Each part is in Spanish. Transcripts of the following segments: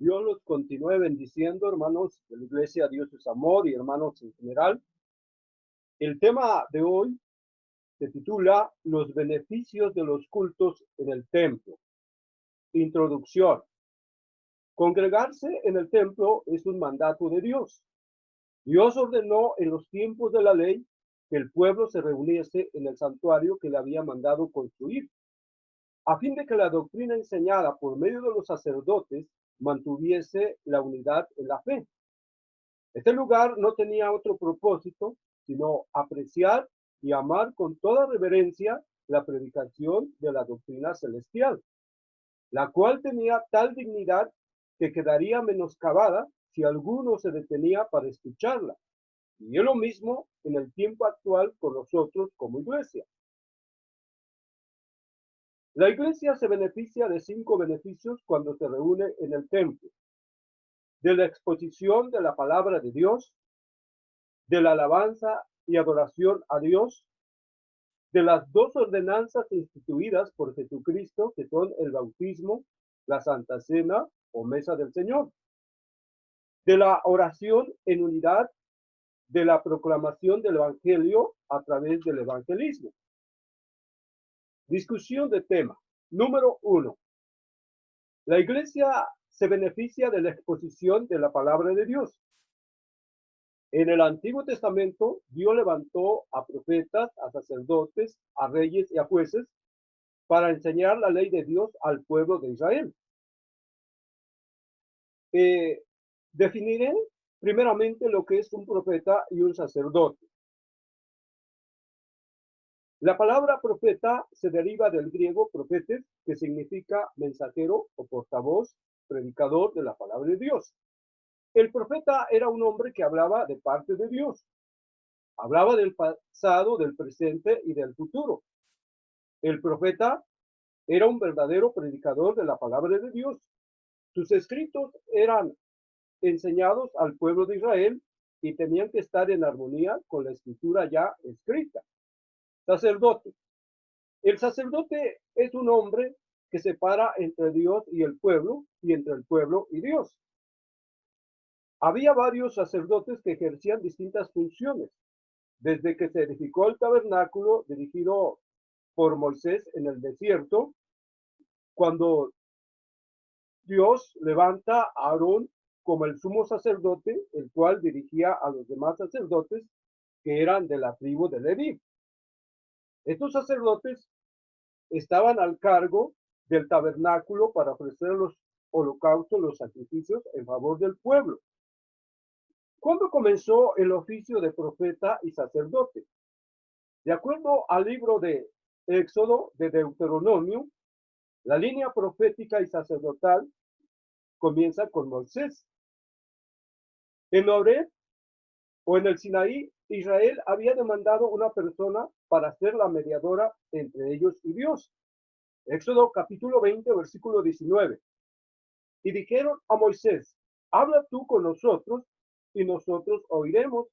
Dios los continúe bendiciendo, hermanos de la iglesia. Dios es amor y hermanos en general. El tema de hoy se titula Los beneficios de los cultos en el templo. Introducción. Congregarse en el templo es un mandato de Dios. Dios ordenó en los tiempos de la ley que el pueblo se reuniese en el santuario que le había mandado construir, a fin de que la doctrina enseñada por medio de los sacerdotes mantuviese la unidad en la fe. Este lugar no tenía otro propósito sino apreciar y amar con toda reverencia la predicación de la doctrina celestial, la cual tenía tal dignidad que quedaría menoscabada si alguno se detenía para escucharla. Y es lo mismo en el tiempo actual con nosotros como iglesia. La iglesia se beneficia de 5 beneficios cuando se reúne en el templo: de la exposición de la palabra de Dios, de la alabanza y adoración a Dios, de las 2 ordenanzas instituidas por Jesucristo, que son el bautismo, la Santa Cena o Mesa del Señor, de la oración en unidad, de la proclamación del Evangelio a través del evangelismo. Discusión de tema. Número 1. La iglesia se beneficia de la exposición de la palabra de Dios. En el Antiguo Testamento, Dios levantó a profetas, a sacerdotes, a reyes y a jueces para enseñar la ley de Dios al pueblo de Israel. Definiré primeramente lo que es un profeta y un sacerdote. La palabra profeta se deriva del griego profetes, que significa mensajero o portavoz, predicador de la palabra de Dios. El profeta era un hombre que hablaba de parte de Dios. Hablaba del pasado, del presente y del futuro. El profeta era un verdadero predicador de la palabra de Dios. Sus escritos eran enseñados al pueblo de Israel y tenían que estar en armonía con la escritura ya escrita. Sacerdote. El sacerdote es un hombre que separa entre Dios y el pueblo y entre el pueblo y Dios. Había varios sacerdotes que ejercían distintas funciones. Desde que se edificó el tabernáculo dirigido por Moisés en el desierto, cuando Dios levanta a Aarón como el sumo sacerdote, el cual dirigía a los demás sacerdotes que eran de la tribu de Leví. Estos sacerdotes estaban al cargo del tabernáculo para ofrecer los holocaustos, los sacrificios en favor del pueblo. ¿Cuándo comenzó el oficio de profeta y sacerdote? De acuerdo al libro de Éxodo, de Deuteronomio, la línea profética y sacerdotal comienza con Moisés. En Horeb o en el Sinaí, Israel había demandado una persona para ser la mediadora entre ellos y Dios. Éxodo capítulo 20, versículo 19. Y dijeron a Moisés: habla tú con nosotros y nosotros oiremos.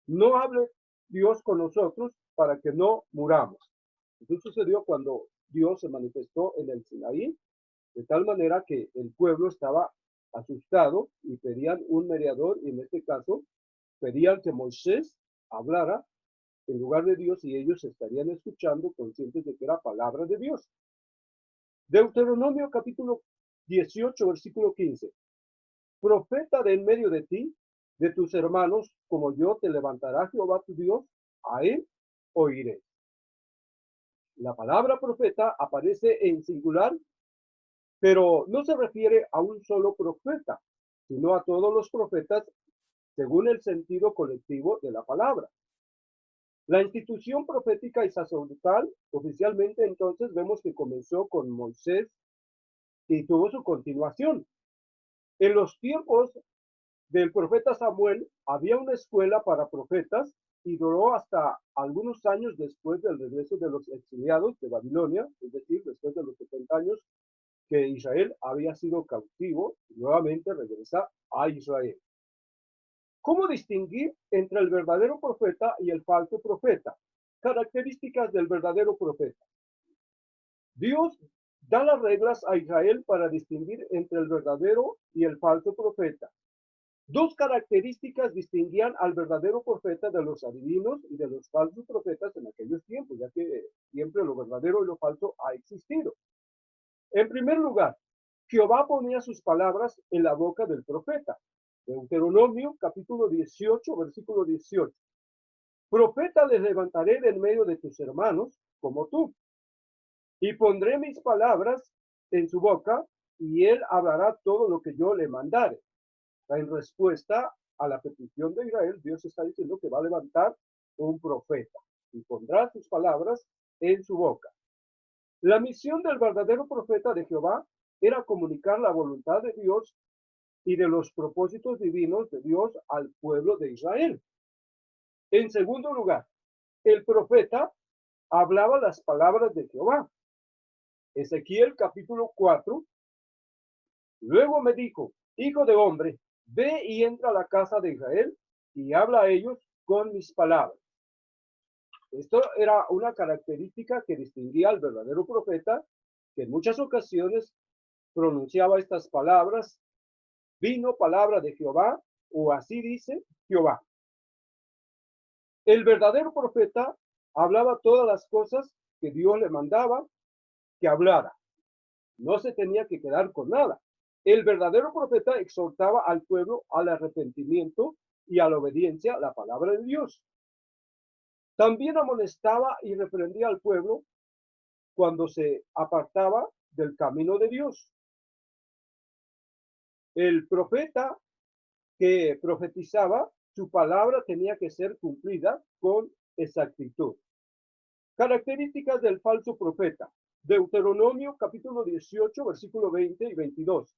No hable Dios con nosotros para que no muramos. Eso sucedió cuando Dios se manifestó en el Sinaí, de tal manera que el pueblo estaba asustado y pedían un mediador, y en este caso pedían que Moisés hablara en lugar de Dios, y ellos estarían escuchando conscientes de que era palabra de Dios. Deuteronomio capítulo 18, versículo 15. Profeta de en medio de ti, de tus hermanos, como yo, te levantará Jehová tu Dios, a él oiré. La palabra profeta aparece en singular, pero no se refiere a un solo profeta, sino a todos los profetas según el sentido colectivo de la palabra. La institución profética y sacerdotal oficialmente entonces vemos que comenzó con Moisés y tuvo su continuación. En los tiempos del profeta Samuel había una escuela para profetas y duró hasta algunos años después del regreso de los exiliados de Babilonia, es decir, después de los 70 años que Israel había sido cautivo y nuevamente regresa a Israel. ¿Cómo distinguir entre el verdadero profeta y el falso profeta? Características del verdadero profeta. Dios da las reglas a Israel para distinguir entre el verdadero y el falso profeta. Dos características distinguían al verdadero profeta de los adivinos y de los falsos profetas en aquellos tiempos, ya que siempre lo verdadero y lo falso ha existido. En primer lugar, Jehová ponía sus palabras en la boca del profeta. Deuteronomio capítulo 18, versículo 18. Profeta les levantaré de en medio de tus hermanos, como tú, y pondré mis palabras en su boca, y él hablará todo lo que yo le mandare. En respuesta a la petición de Israel, Dios está diciendo que va a levantar un profeta y pondrá sus palabras en su boca. La misión del verdadero profeta de Jehová era comunicar la voluntad de Dios y de los propósitos divinos de Dios al pueblo de Israel. En segundo lugar, el profeta hablaba las palabras de Jehová. Ezequiel capítulo 4. Luego me dijo, hijo de hombre, ve y entra a la casa de Israel y habla a ellos con mis palabras. Esto era una característica que distinguía al verdadero profeta, que en muchas ocasiones pronunciaba estas palabras: vino palabra de Jehová, o así dice Jehová. El verdadero profeta hablaba todas las cosas que Dios le mandaba que hablara. No se tenía que quedar con nada. El verdadero profeta exhortaba al pueblo al arrepentimiento y a la obediencia a la palabra de Dios. También amonestaba y reprendía al pueblo cuando se apartaba del camino de Dios. El profeta que profetizaba, su palabra tenía que ser cumplida con exactitud. Características del falso profeta. Deuteronomio capítulo 18, versículo 20 y 22.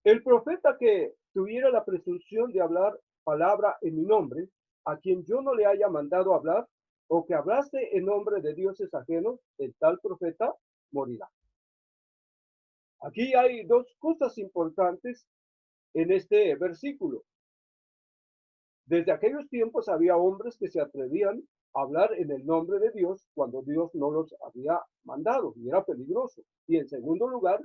El profeta que tuviera la presunción de hablar palabra en mi nombre, a quien yo no le haya mandado hablar, o que hablase en nombre de dioses ajenos, el tal profeta morirá. Aquí hay dos cosas importantes en este versículo. Desde aquellos tiempos había hombres que se atrevían a hablar en el nombre de Dios cuando Dios no los había mandado, y era peligroso. Y en segundo lugar,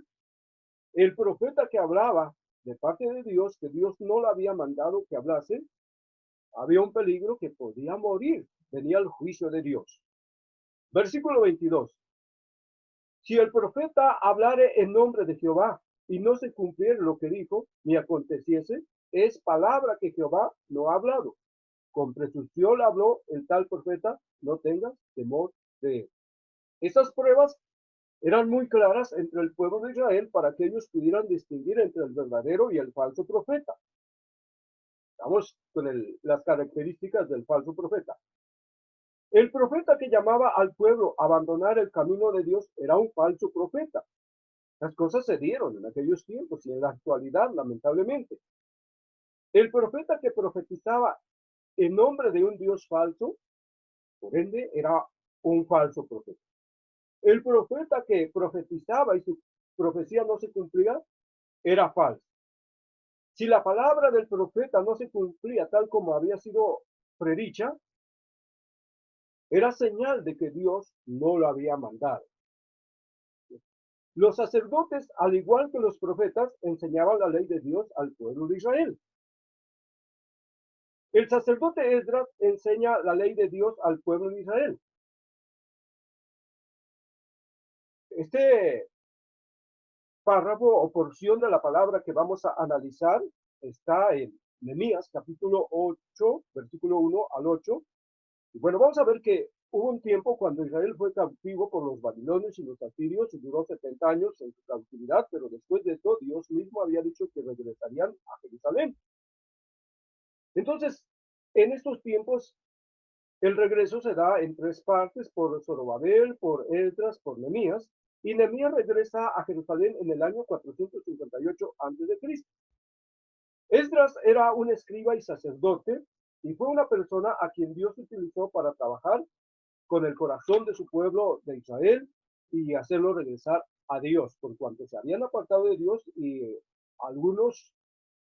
el profeta que hablaba de parte de Dios, que Dios no le había mandado que hablase, había un peligro que podía morir. Venía el juicio de Dios. Versículo 22. Si el profeta hablare en nombre de Jehová y no se cumpliera lo que dijo, ni aconteciese, es palabra que Jehová no ha hablado. Con presunción habló el tal profeta, no tengas temor de él. Estas pruebas eran muy claras entre el pueblo de Israel para que ellos pudieran distinguir entre el verdadero y el falso profeta. Vamos con las características del falso profeta. El profeta que llamaba al pueblo a abandonar el camino de Dios era un falso profeta. Las cosas se dieron en aquellos tiempos y en la actualidad, lamentablemente. El profeta que profetizaba en nombre de un Dios falso, por ende, era un falso profeta. El profeta que profetizaba y su profecía no se cumplía, era falso. Si la palabra del profeta no se cumplía tal como había sido predicha, era señal de que Dios no lo había mandado. Los sacerdotes, al igual que los profetas, enseñaban la ley de Dios al pueblo de Israel. El sacerdote Esdras enseña la ley de Dios al pueblo de Israel. Este párrafo o porción de la palabra que vamos a analizar está en Nehemías capítulo 8, versículo 1 al 8. Y bueno, vamos a ver que hubo un tiempo cuando Israel fue cautivo por los babilonios y los asirios y duró 70 años en su cautividad, pero después de esto Dios mismo había dicho que regresarían a Jerusalén. Entonces, en estos tiempos, el regreso se da en tres partes: por Zorobabel, por Esdras, por Nehemías, y Nehemías regresa a Jerusalén en el año 458 a.C. Esdras era un escriba y sacerdote, y fue una persona a quien Dios utilizó para trabajar con el corazón de su pueblo de Israel y hacerlo regresar a Dios, por cuanto se habían apartado de Dios, y algunos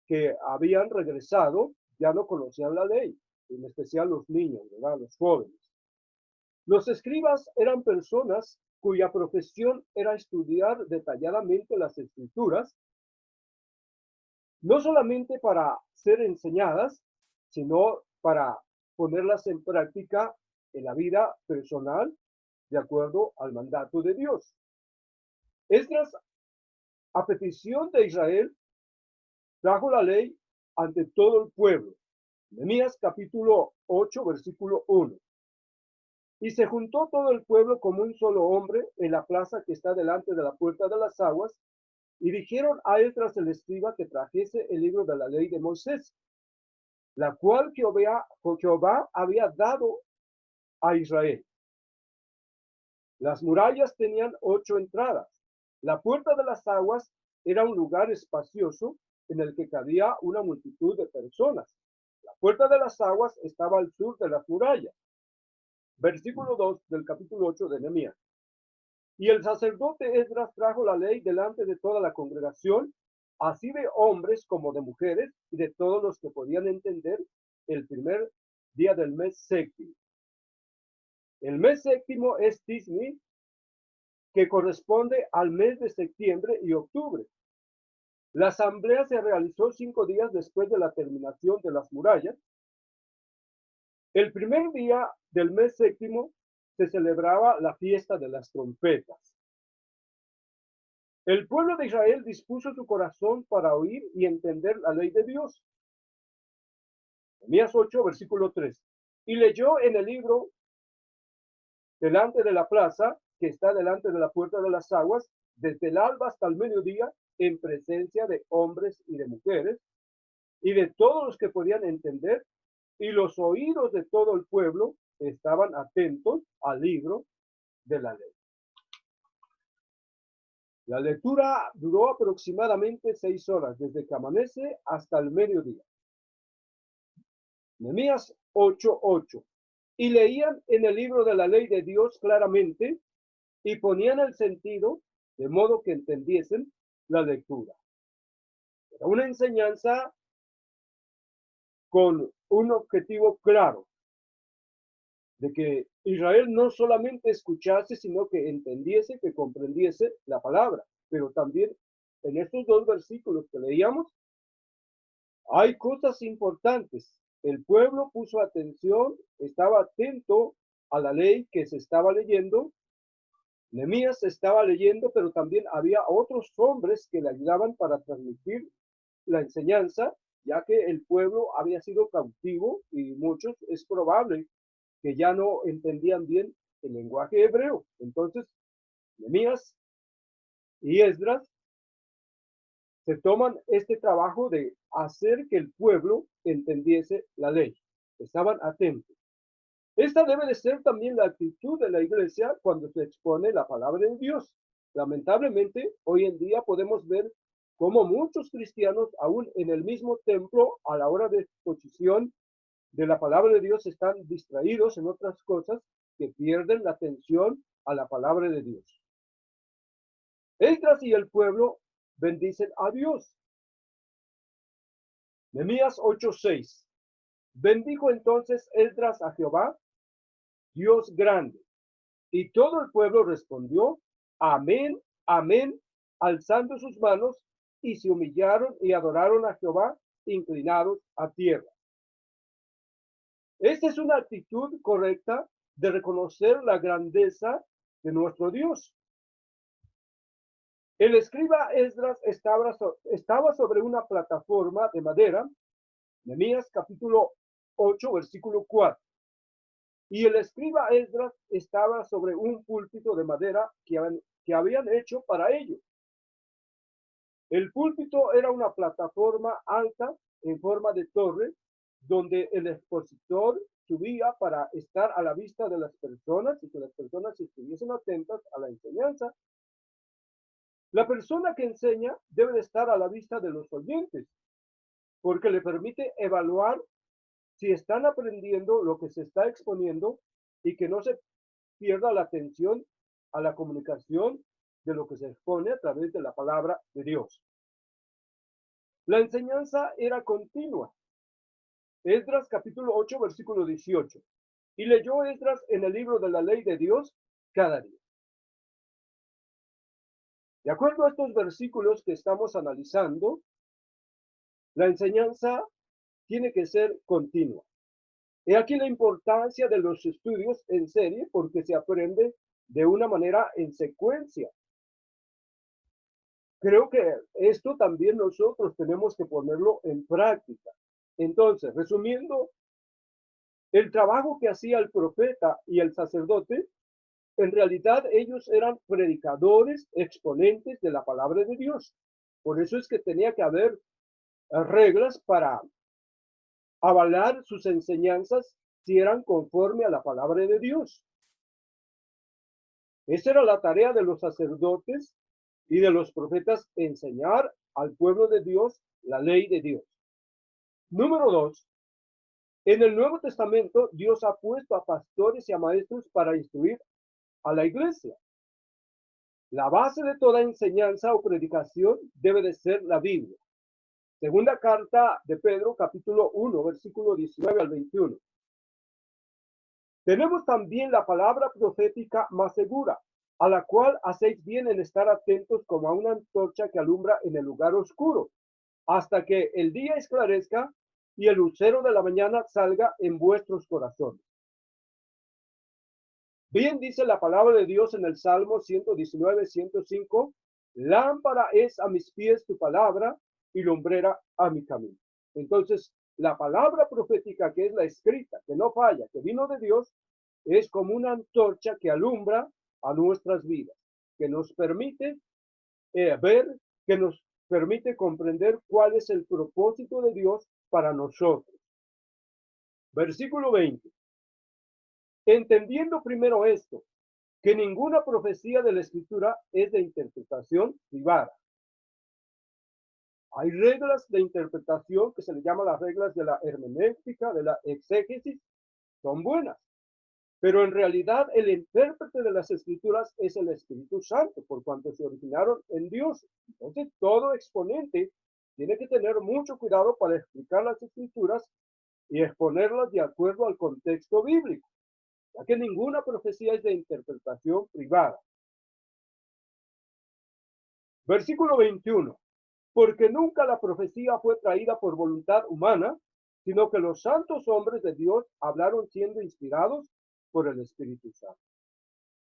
que habían regresado ya no conocían la ley, en especial los niños, ¿verdad? Los jóvenes. Los escribas eran personas cuya profesión era estudiar detalladamente las escrituras, no solamente para ser enseñadas, sino para ponerlas en práctica en la vida personal de acuerdo al mandato de Dios. Esdras, a petición de Israel, trajo la ley ante todo el pueblo. Nehemías capítulo 8, versículo 1. Y se juntó todo el pueblo como un solo hombre en la plaza que está delante de la puerta de las aguas, y dijeron a Esdras el escriba que trajese el libro de la ley de Moisés, la cual Jehová había dado a Israel. Las murallas tenían 8 entradas. La puerta de las aguas era un lugar espacioso en el que cabía una multitud de personas. La puerta de las aguas estaba al sur de las murallas. Versículo 2 del capítulo 8 de Nehemías. Y el sacerdote Esdras trajo la ley delante de toda la congregación, así de hombres como de mujeres, y de todos los que podían entender, el primer día del mes séptimo. El mes séptimo es Tisni, que corresponde al mes de septiembre y octubre. La asamblea se realizó 5 días después de la terminación de las murallas. El primer día del mes séptimo se celebraba la fiesta de las trompetas. El pueblo de Israel dispuso su corazón para oír y entender la ley de Dios. Nehemías 8, versículo 3. Y leyó en el libro delante de la plaza, que está delante de la puerta de las aguas, desde el alba hasta el mediodía, en presencia de hombres y de mujeres, y de todos los que podían entender, y los oídos de todo el pueblo estaban atentos al libro de la ley. La lectura duró aproximadamente 6 horas, desde que amanece hasta el mediodía. Nehemías 8:8. Y leían en el libro de la ley de Dios claramente y ponían el sentido de modo que entendiesen la lectura. Era una enseñanza con un objetivo claro, de que Israel no solamente escuchase, sino que entendiese, que comprendiese la palabra. Pero también en estos 2 versículos que leíamos, hay cosas importantes. El pueblo puso atención, estaba atento a la ley que se estaba leyendo. Nehemías estaba leyendo, pero también había otros hombres que le ayudaban para transmitir la enseñanza, ya que el pueblo había sido cautivo y muchos es probable que ya no entendían bien el lenguaje hebreo. Entonces, Nehemías y Esdras se toman este trabajo de hacer que el pueblo entendiese la ley. Estaban atentos. Esta debe de ser también la actitud de la iglesia cuando se expone la palabra de Dios. Lamentablemente, hoy en día podemos ver cómo muchos cristianos, aún en el mismo templo, a la hora de exposición de la palabra de Dios, están distraídos en otras cosas que pierden la atención a la palabra de Dios. Esdras y el pueblo bendicen a Dios. Nehemías 8:6. Bendijo entonces Esdras a Jehová, Dios grande. Y todo el pueblo respondió, amén, amén, alzando sus manos, y se humillaron y adoraron a Jehová, inclinados a tierra. Esta es una actitud correcta de reconocer la grandeza de nuestro Dios. El escriba Esdras estaba sobre una plataforma de madera, Nehemías capítulo 8, versículo 4. Y el escriba Esdras estaba sobre un púlpito de madera que habían hecho para ello. El púlpito era una plataforma alta en forma de torre, donde el expositor subía para estar a la vista de las personas y que las personas estuviesen atentas a la enseñanza. La persona que enseña debe de estar a la vista de los oyentes, porque le permite evaluar si están aprendiendo lo que se está exponiendo y que no se pierda la atención a la comunicación de lo que se expone a través de la palabra de Dios. La enseñanza era continua. Esdras capítulo 8, versículo 18. Y leyó Esdras en el libro de la ley de Dios cada día. De acuerdo a estos versículos que estamos analizando, la enseñanza tiene que ser continua. He aquí la importancia de los estudios en serie porque se aprende de una manera en secuencia. Creo que esto también nosotros tenemos que ponerlo en práctica. Entonces, resumiendo, el trabajo que hacía el profeta y el sacerdote, en realidad ellos eran predicadores, exponentes de la palabra de Dios. Por eso es que tenía que haber reglas para avalar sus enseñanzas si eran conforme a la palabra de Dios. Esa era la tarea de los sacerdotes y de los profetas, enseñar al pueblo de Dios la ley de Dios. Número dos, en el Nuevo Testamento Dios ha puesto a pastores y a maestros para instruir a la iglesia. La base de toda enseñanza o predicación debe de ser la Biblia. Segunda carta de Pedro, capítulo 1, versículo 19 al 21. Tenemos también la palabra profética más segura, a la cual hacéis bien en estar atentos como a una antorcha que alumbra en el lugar oscuro, hasta que el día esclarezca y el lucero de la mañana salga en vuestros corazones. Bien dice la palabra de Dios en el Salmo 119, 105, lámpara es a mis pies tu palabra y lumbrera a mi camino. Entonces, la palabra profética, que es la escrita, que no falla, que vino de Dios, es como una antorcha que alumbra a nuestras vidas, que nos permite ver, que nos permite comprender cuál es el propósito de Dios para nosotros. Versículo 20. Entendiendo primero esto, que ninguna profecía de la Escritura es de interpretación privada. Hay reglas de interpretación que se le llama las reglas de la hermenéutica, de la exégesis, son buenas, pero en realidad el intérprete de las Escrituras es el Espíritu Santo, por cuanto se originaron en Dios. Entonces, todo exponente tiene que tener mucho cuidado para explicar las Escrituras y exponerlas de acuerdo al contexto bíblico, ya que ninguna profecía es de interpretación privada. Versículo 21. Porque nunca la profecía fue traída por voluntad humana, sino que los santos hombres de Dios hablaron siendo inspirados por el Espíritu Santo.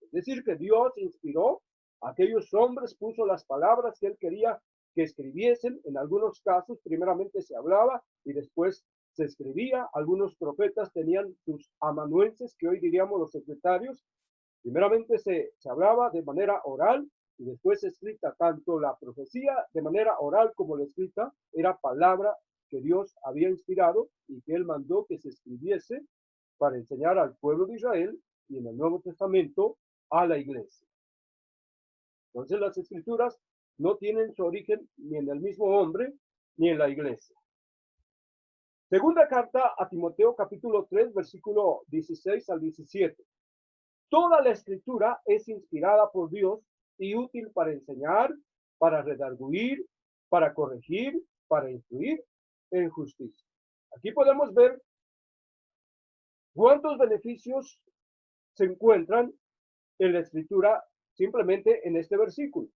Es decir, que Dios inspiró a aquellos hombres, puso las palabras que él quería que escribiesen. En algunos casos, primeramente se hablaba y después se escribía. Algunos profetas tenían sus amanuenses, que hoy diríamos los secretarios. Primeramente se hablaba de manera oral y después escrita. Tanto la profecía de manera oral como la escrita era palabra que Dios había inspirado y que él mandó que se escribiese para enseñar al pueblo de Israel y en el Nuevo Testamento a la iglesia. Entonces las escrituras no tienen su origen ni en el mismo hombre ni en la iglesia. Segunda carta a Timoteo, capítulo 3, versículo 16 al 17. Toda la escritura es inspirada por Dios y útil para enseñar, para redarguir, para corregir, para instruir en justicia. Aquí podemos ver cuántos beneficios se encuentran en la escritura simplemente en este versículo.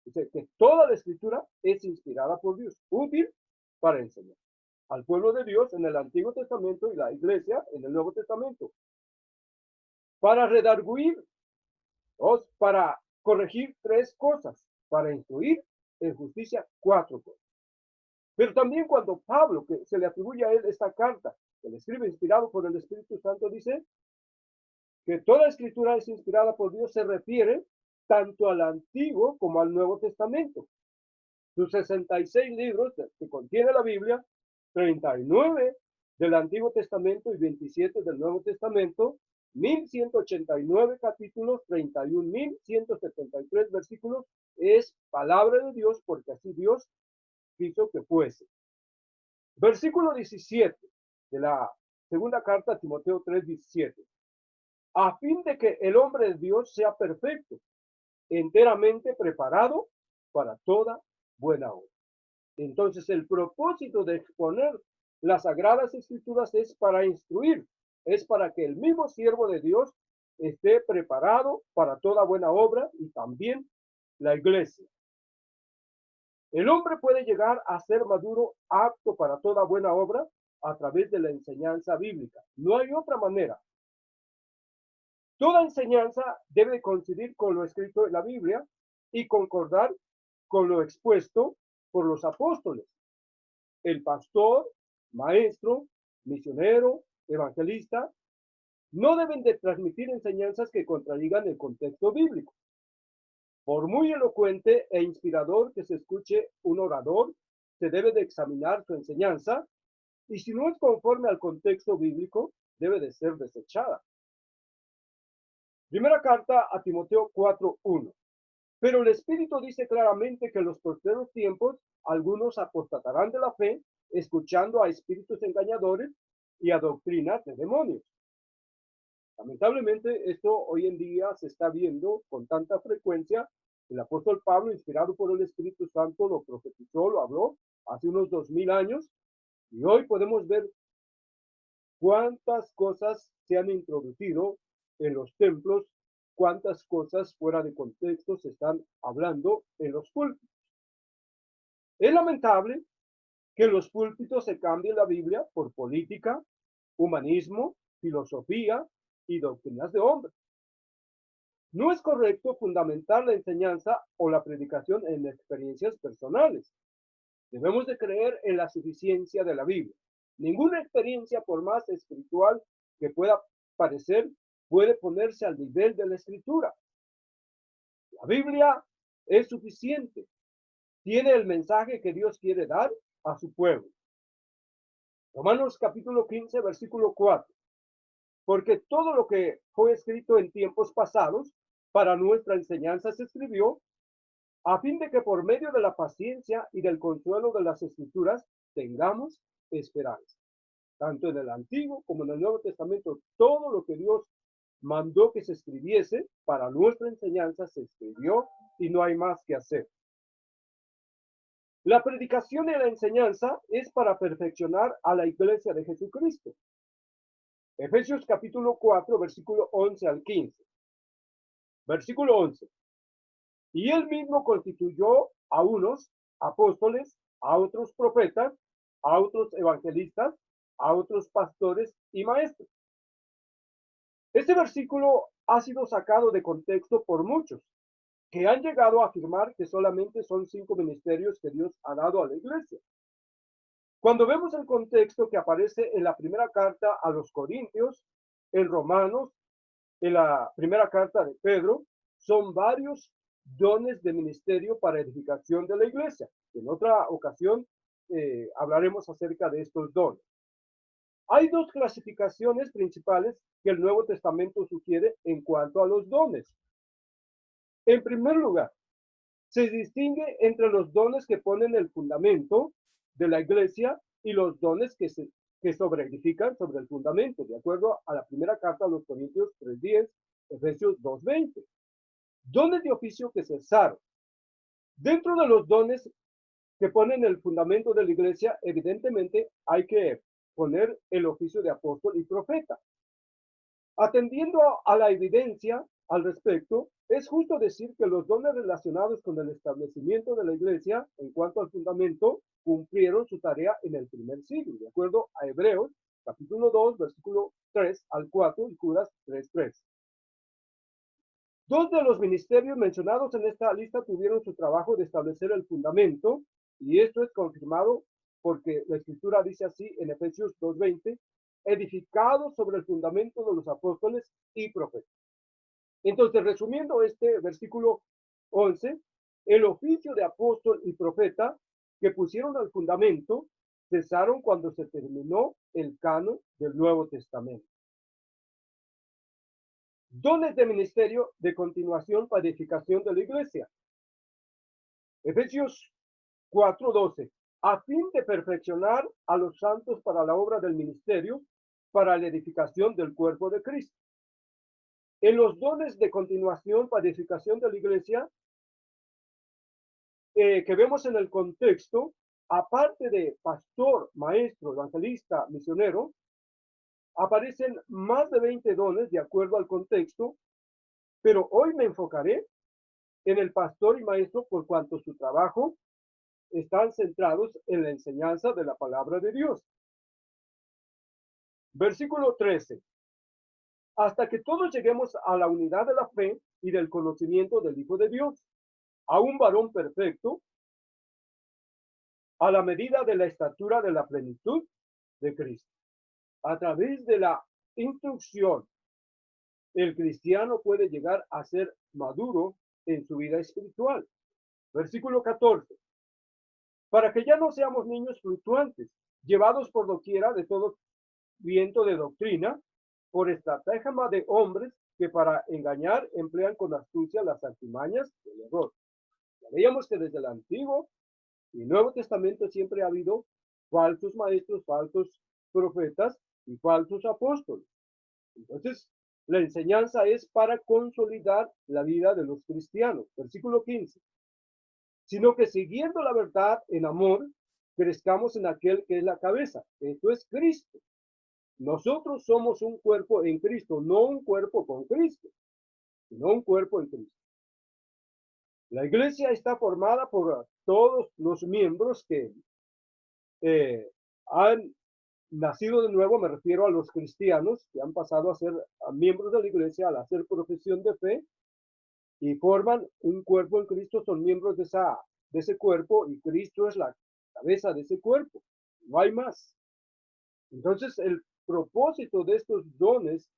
Dice que toda la escritura es inspirada por Dios, útil para enseñar al pueblo de Dios en el Antiguo Testamento y la iglesia en el Nuevo Testamento. Para redarguir, dos, para corregir, tres cosas, para instruir en justicia, cuatro cosas. Pero también cuando Pablo, que se le atribuye a él esta carta, que le escribe inspirado por el Espíritu Santo, dice que toda escritura es inspirada por Dios, se refiere tanto al Antiguo como al Nuevo Testamento. Sus 66 libros que contiene la Biblia, 39 del Antiguo Testamento y 27 del Nuevo Testamento, 1189 capítulos, 31.173 versículos, es palabra de Dios porque así Dios quiso que fuese. Versículo 17 de la segunda carta a Timoteo 3:17. A fin de que el hombre de Dios sea perfecto, enteramente preparado para toda buena obra. Entonces, el propósito de exponer las Sagradas Escrituras es para instruir, es para que el mismo siervo de Dios esté preparado para toda buena obra y también la iglesia. El hombre puede llegar a ser maduro, apto para toda buena obra, a través de la enseñanza bíblica. No hay otra manera. Toda enseñanza debe coincidir con lo escrito en la Biblia y concordar con lo expuesto por los apóstoles. El pastor, maestro, misionero, evangelista, no deben de transmitir enseñanzas que contradigan el contexto bíblico. Por muy elocuente e inspirador que se escuche un orador, se debe de examinar su enseñanza y si no es conforme al contexto bíblico, debe de ser desechada. Primera carta a Timoteo 4:1. Pero el Espíritu dice claramente que en los postreros tiempos algunos apostatarán de la fe, escuchando a espíritus engañadores y a doctrinas de demonios. Lamentablemente, esto hoy en día se está viendo con tanta frecuencia. El apóstol Pablo, inspirado por el Espíritu Santo, lo profetizó, lo habló hace unos 2000 años, y hoy podemos ver cuántas cosas se han introducido en los templos, cuántas cosas fuera de contexto se están hablando en los púlpitos. Es lamentable que en los púlpitos se cambie la Biblia por política, humanismo, filosofía y doctrinas de hombres. No es correcto fundamentar la enseñanza o la predicación en experiencias personales. Debemos de creer en la suficiencia de la Biblia. Ninguna experiencia, por más espiritual que pueda parecer, puede ponerse al nivel de la Escritura. La Biblia es suficiente. Tiene el mensaje que Dios quiere dar a su pueblo. Romanos capítulo 15, versículo 4. Porque todo lo que fue escrito en tiempos pasados para nuestra enseñanza se escribió a fin de que por medio de la paciencia y del consuelo de las Escrituras tengamos esperanza. Tanto en el Antiguo como en el Nuevo Testamento, todo lo que Dios mandó que se escribiese para nuestra enseñanza se escribió y no hay más que hacer. La predicación y la enseñanza es para perfeccionar a la iglesia de Jesucristo. Efesios capítulo 4, versículo 11 al 15. Versículo 11. Y él mismo constituyó a unos apóstoles, a otros profetas, a otros evangelistas, a otros pastores y maestros. Este versículo ha sido sacado de contexto por muchos, que han llegado a afirmar que solamente son 5 ministerios que Dios ha dado a la iglesia. Cuando vemos el contexto que aparece en la primera carta a los Corintios, en Romanos, en la primera carta de Pedro, son varios dones de ministerio para edificación de la iglesia. En otra ocasión hablaremos acerca de estos dones. Hay dos clasificaciones principales que el Nuevo Testamento sugiere en cuanto a los dones. En primer lugar, se distingue entre los dones que ponen el fundamento de la iglesia y los dones que sobreedifican sobre el fundamento, de acuerdo a la primera carta a los Corintios 3:10, Efesios 2:20. Dones de oficio que cesaron. Dentro de los dones que ponen el fundamento de la iglesia, evidentemente hay que poner el oficio de apóstol y profeta. Atendiendo a la evidencia al respecto, es justo decir que los dones relacionados con el establecimiento de la iglesia en cuanto al fundamento cumplieron su tarea en el primer siglo, de acuerdo a Hebreos capítulo 2, versículo 3 al 4 y Judas 3:3. Dos de los ministerios mencionados en esta lista tuvieron su trabajo de establecer el fundamento, y esto es confirmado porque la Escritura dice así en Efesios 2:20, edificado sobre el fundamento de los apóstoles y profetas. Entonces, resumiendo este versículo 11, el oficio de apóstol y profeta que pusieron al fundamento cesaron cuando se terminó el canon del Nuevo Testamento. Dones de ministerio de continuación para edificación de la iglesia. Efesios 4:12. A fin de perfeccionar a los santos para la obra del ministerio, para la edificación del cuerpo de Cristo. En los dones de continuación para edificación de la iglesia, que vemos en el contexto, aparte de pastor, maestro, evangelista, misionero, aparecen más de 20 dones de acuerdo al contexto, pero hoy me enfocaré en el pastor y maestro por cuanto su trabajo están centrados en la enseñanza de la palabra de Dios. Versículo 13. Hasta que todos lleguemos a la unidad de la fe y del conocimiento del Hijo de Dios, a un varón perfecto, a la medida de la estatura de la plenitud de Cristo. A través de la instrucción, el cristiano puede llegar a ser maduro en su vida espiritual. Versículo 14. Para que ya no seamos niños fluctuantes, llevados por doquiera de todo viento de doctrina, por estratagema de hombres que para engañar emplean con astucia las artimañas del error. Ya veíamos que desde el Antiguo y Nuevo Testamento siempre ha habido falsos maestros, falsos profetas y falsos apóstoles. Entonces, la enseñanza es para consolidar la vida de los cristianos. Versículo 15. Sino que siguiendo la verdad en amor, crezcamos en aquel que es la cabeza. Esto es Cristo. Nosotros somos un cuerpo en Cristo, no un cuerpo con Cristo, sino un cuerpo en Cristo. La iglesia está formada por todos los miembros que han nacido de nuevo, me refiero a los cristianos que han pasado a ser miembros de la iglesia al hacer profesión de fe y forman un cuerpo en Cristo, son miembros de ese cuerpo y Cristo es la cabeza de ese cuerpo. No hay más. Entonces, el propósito de estos dones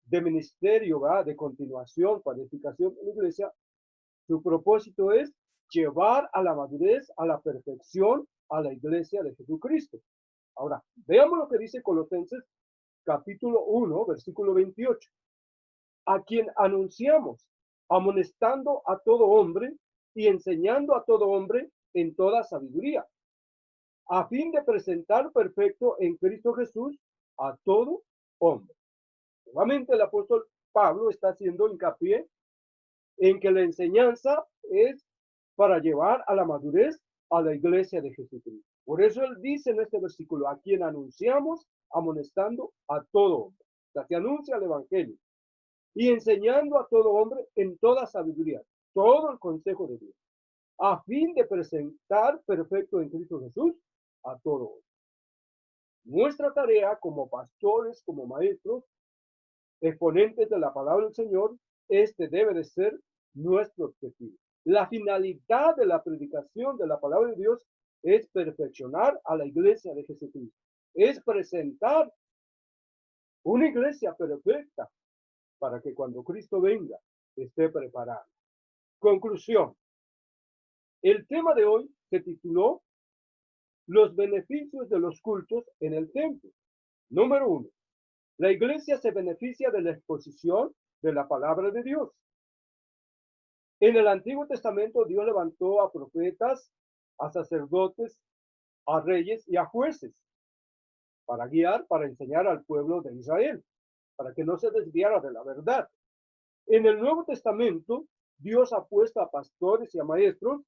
de ministerio, ¿verdad? De continuación, para edificación de la iglesia, su propósito es llevar a la madurez, a la perfección, a la iglesia de Jesucristo. Ahora, veamos lo que dice Colosenses capítulo 1, versículo 28. A quien anunciamos, amonestando a todo hombre y enseñando a todo hombre en toda sabiduría, a fin de presentar perfecto en Cristo Jesús a todo hombre. Nuevamente el apóstol Pablo está haciendo hincapié en que la enseñanza es para llevar a la madurez a la iglesia de Jesucristo. Por eso él dice en este versículo, a quien anunciamos, amonestando a todo hombre. O sea, se anuncia el evangelio y enseñando a todo hombre en toda sabiduría, todo el consejo de Dios, a fin de presentar perfecto en Cristo Jesús a todo hombre. Nuestra tarea como pastores, como maestros, exponentes de la palabra del Señor, este debe de ser nuestro objetivo. La finalidad de la predicación de la palabra de Dios es perfeccionar a la iglesia de Jesucristo. Es presentar una iglesia perfecta para que cuando Cristo venga esté preparada. Conclusión. El tema de hoy se tituló Los beneficios de los cultos en el templo. Número 1. La iglesia se beneficia de la exposición de la palabra de Dios. En el Antiguo Testamento Dios levantó a profetas, a sacerdotes, a reyes y a jueces para guiar, para enseñar al pueblo de Israel, para que no se desviara de la verdad. En el Nuevo Testamento Dios ha puesto a pastores y a maestros,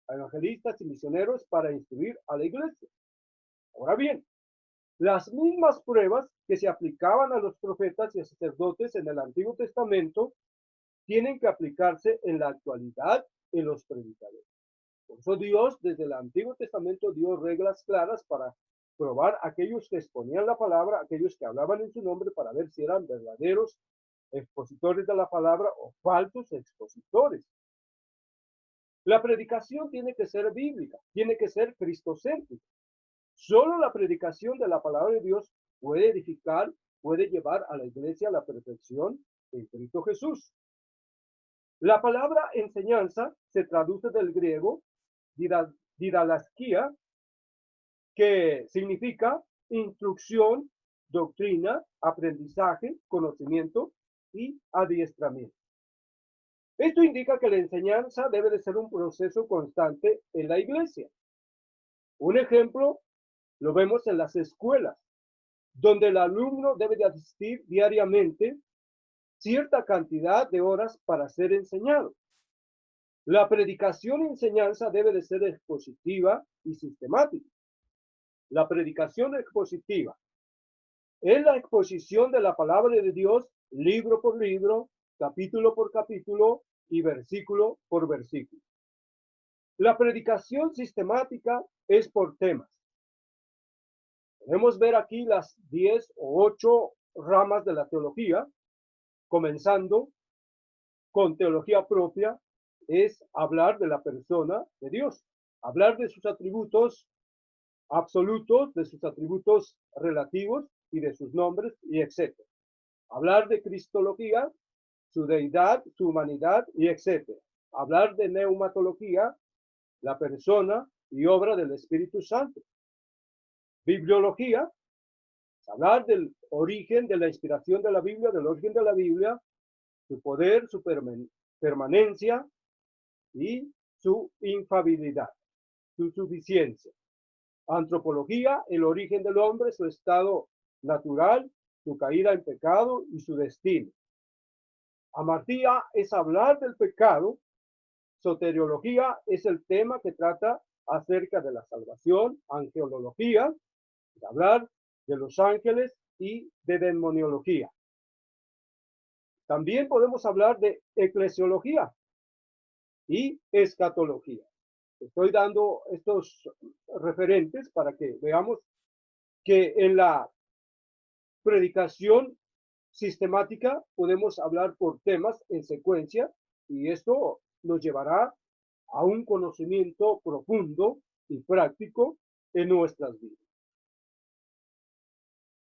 a evangelistas y misioneros para instruir a la iglesia. Ahora bien, las mismas pruebas que se aplicaban a los profetas y a sacerdotes en el Antiguo Testamento tienen que aplicarse en la actualidad en los predicadores. Por eso Dios, desde el Antiguo Testamento, dio reglas claras para probar a aquellos que exponían la palabra, aquellos que hablaban en su nombre, para ver si eran verdaderos expositores de la palabra o falsos expositores. La predicación tiene que ser bíblica, tiene que ser cristocéntrica. Solo la predicación de la palabra de Dios puede edificar, puede llevar a la iglesia a la perfección en Cristo Jesús. La palabra enseñanza se traduce del griego didalasquía, que significa instrucción, doctrina, aprendizaje, conocimiento y adiestramiento. Esto indica que la enseñanza debe de ser un proceso constante en la iglesia. Un ejemplo lo vemos en las escuelas, donde el alumno debe de asistir diariamente cierta cantidad de horas para ser enseñado. La predicación y enseñanza debe de ser expositiva y sistemática. La predicación expositiva es la exposición de la palabra de Dios libro por libro, capítulo por capítulo y versículo por versículo. La predicación sistemática es por temas. Podemos ver aquí las 10 o 8 ramas de la teología, comenzando con teología propia, es hablar de la persona de Dios, hablar de sus atributos absolutos, de sus atributos relativos y de sus nombres, y etcétera. Hablar de cristología, su deidad, su humanidad, y etcétera. Hablar de neumatología, la persona y obra del Espíritu Santo. Bibliología, hablar del origen de la inspiración de la Biblia, del origen de la Biblia, su poder, su permanencia y su infabilidad, su suficiencia. Antropología, el origen del hombre, su estado natural, su caída en pecado y su destino. Amartía es hablar del pecado. Soteriología es el tema que trata acerca de la salvación. Angelología, hablar de los ángeles y de demoniología. También podemos hablar de eclesiología y escatología. Estoy dando estos referentes para que veamos que en la predicación sistemática podemos hablar por temas en secuencia y esto nos llevará a un conocimiento profundo y práctico en nuestras vidas.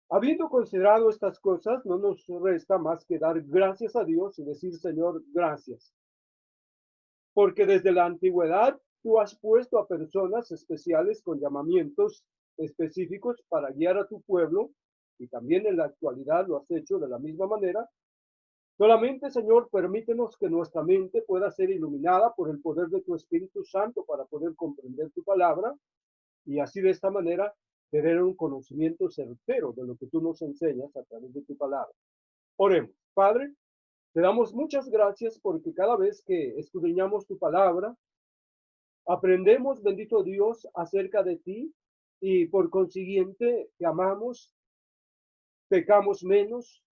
Habiendo considerado estas cosas, no nos resta más que dar gracias a Dios y decir, Señor, gracias. Porque desde la antigüedad tú has puesto a personas especiales con llamamientos específicos para guiar a tu pueblo y también en la actualidad lo has hecho de la misma manera. Solamente, Señor, permítenos que nuestra mente pueda ser iluminada por el poder de tu Espíritu Santo para poder comprender tu palabra y así de esta manera tener un conocimiento certero de lo que tú nos enseñas a través de tu palabra. Oremos. Padre, te damos muchas gracias porque cada vez que escudriñamos tu palabra, aprendemos, bendito Dios, acerca de ti y por consiguiente te amamos, pecamos menos,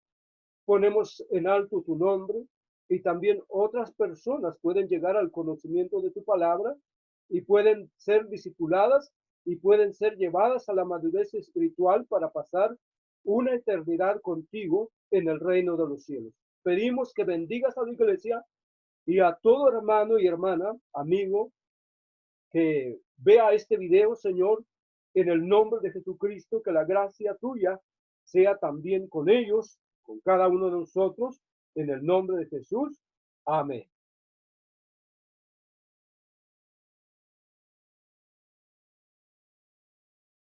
ponemos en alto tu nombre y también otras personas pueden llegar al conocimiento de tu palabra y pueden ser discipuladas y pueden ser llevadas a la madurez espiritual para pasar una eternidad contigo en el reino de los cielos. Pedimos que bendigas a la iglesia y a todo hermano y hermana, amigo, que vea este video, Señor, en el nombre de Jesucristo, que la gracia tuya sea también con ellos, con cada uno de nosotros, en el nombre de Jesús. Amén.